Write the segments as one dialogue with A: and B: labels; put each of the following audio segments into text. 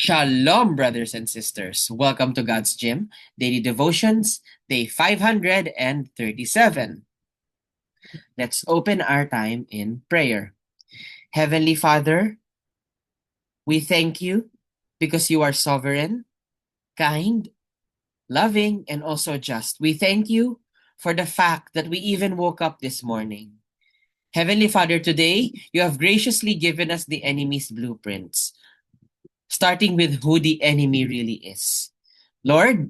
A: Shalom, brothers and sisters. Welcome to God's Gym, Daily Devotions, day 537. Let's open our time in prayer. Heavenly Father, we thank you because you are sovereign, kind, loving, and also just. We thank you for the fact that we even woke up this morning. Heavenly Father, today you have graciously given us the enemy's blueprints, starting with who the enemy really is. Lord,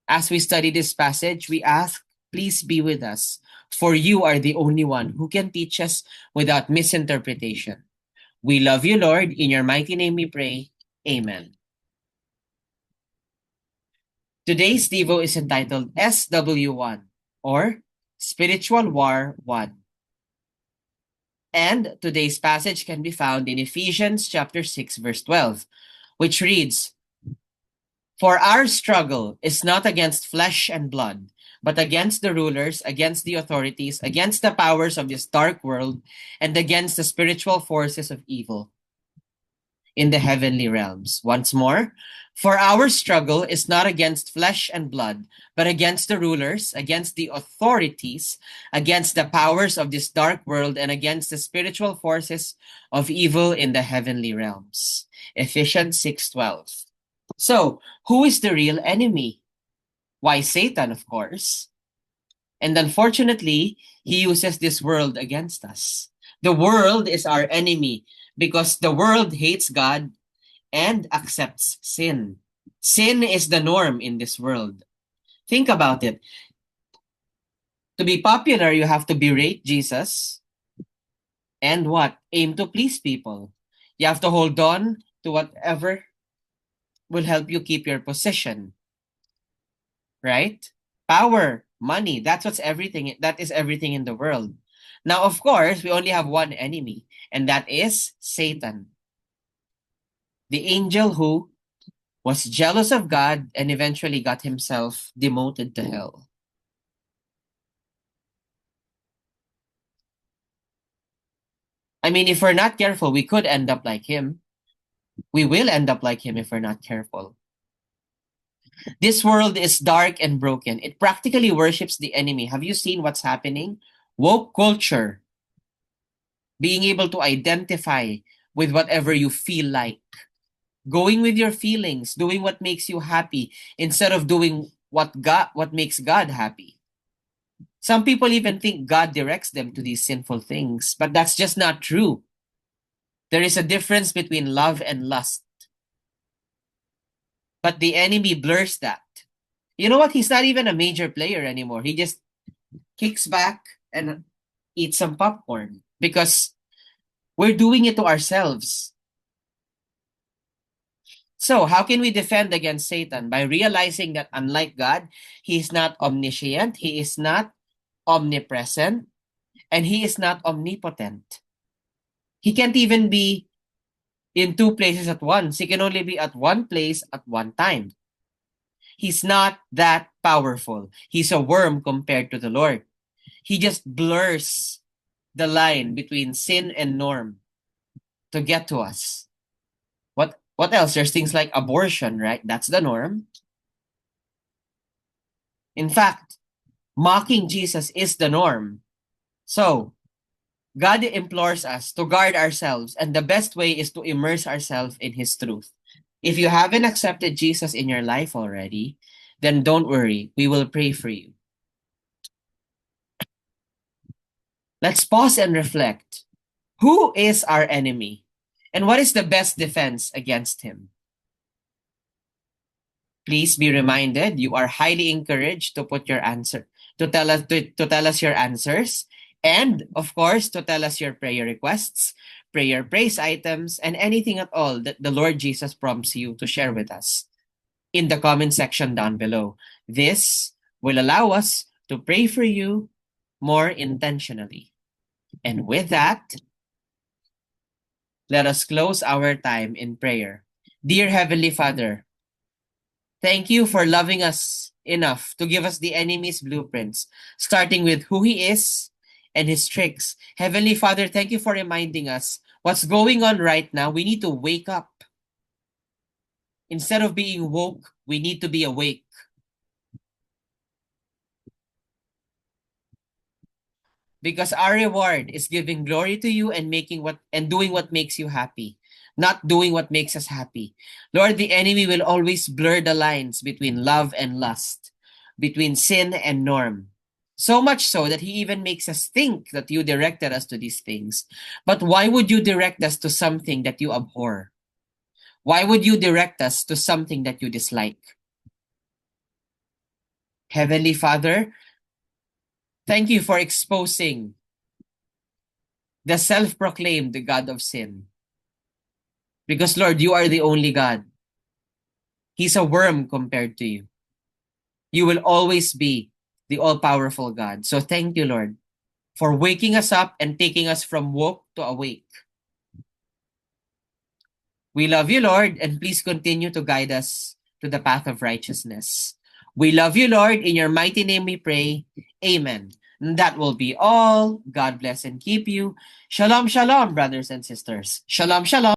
A: as we study this passage, we ask, please be with us, for you are the only one who can teach us without misinterpretation. We love you, Lord. In your mighty name we pray. Amen. Today's Devo is entitled SW1, or Spiritual War 1. And today's passage can be found in Ephesians chapter 6, verse 12, which reads, "For our struggle is not against flesh and blood, but against the rulers, against the authorities, against the powers of this dark world, and against the spiritual forces of evil in the heavenly realms." Once more, "For our struggle is not against flesh and blood, but against the rulers, against the authorities, against the powers of this dark world, and against the spiritual forces of evil in the heavenly realms." Ephesians 6:12. So, who is the real enemy? Why, Satan, of course. And unfortunately, he uses this world against us. The world is our enemy because the world hates God and accepts sin. Sin is the norm in this world. Think about it. To be popular, you have to berate Jesus and what? Aim to please people. You have to hold on to whatever will help you keep your position. Right? Power, money, that is everything in the world. Now, of course, we only have one enemy, and that is Satan. The angel who was jealous of God and eventually got himself demoted to hell. I mean, if we're not careful, we could end up like him. We will end up like him if we're not careful. This world is dark and broken. It practically worships the enemy. Have you seen what's happening? Woke culture. Being able to identify with whatever you feel like. Going with your feelings, doing what makes you happy instead of doing what makes God happy. Some people even think God directs them to these sinful things, but that's just not true. There is a difference between love and lust. But the enemy blurs that. You know what? He's not even a major player anymore. He just kicks back and eats some popcorn because we're doing it to ourselves. So, how can we defend against Satan? By realizing that unlike God, he is not omniscient, he is not omnipresent, and he is not omnipotent. He can't even be in two places at once. He can only be at one place at one time. He's not that powerful. He's a worm compared to the Lord. He just blurs the line between sin and norm to get to us. What else? There's things like abortion, right? That's the norm. In fact, mocking Jesus is the norm. So, God implores us to guard ourselves, and the best way is to immerse ourselves in His truth. If you haven't accepted Jesus in your life already, then don't worry. We will pray for you. Let's pause and reflect. Who is our enemy? And what is the best defense against him? Please be reminded, you are highly encouraged to put your answer, to tell us your answers, and of course, to tell us your prayer requests, prayer praise items, and anything at all that the Lord Jesus prompts you to share with us in the comment section down below. This will allow us to pray for you more intentionally. And with that, let us close our time in prayer. Dear Heavenly Father, thank you for loving us enough to give us the enemy's blueprints, starting with who he is and his tricks. Heavenly Father, thank you for reminding us what's going on right now. We need to wake up. Instead of being woke, we need to be awake. Because our reward is giving glory to you and doing what makes you happy, not doing what makes us happy. Lord, the enemy will always blur the lines between love and lust, between sin and norm. So much so that he even makes us think that you directed us to these things. But why would you direct us to something that you abhor? Why would you direct us to something that you dislike? Heavenly Father, thank you for exposing the self-proclaimed God of sin. Because, Lord, you are the only God. He's a worm compared to you. You will always be the all-powerful God. So thank you, Lord, for waking us up and taking us from woke to awake. We love you, Lord, and please continue to guide us to the path of righteousness. We love you, Lord. In your mighty name we pray. Amen. And that will be all. God bless and keep you. Shalom, shalom, brothers and sisters. Shalom, shalom.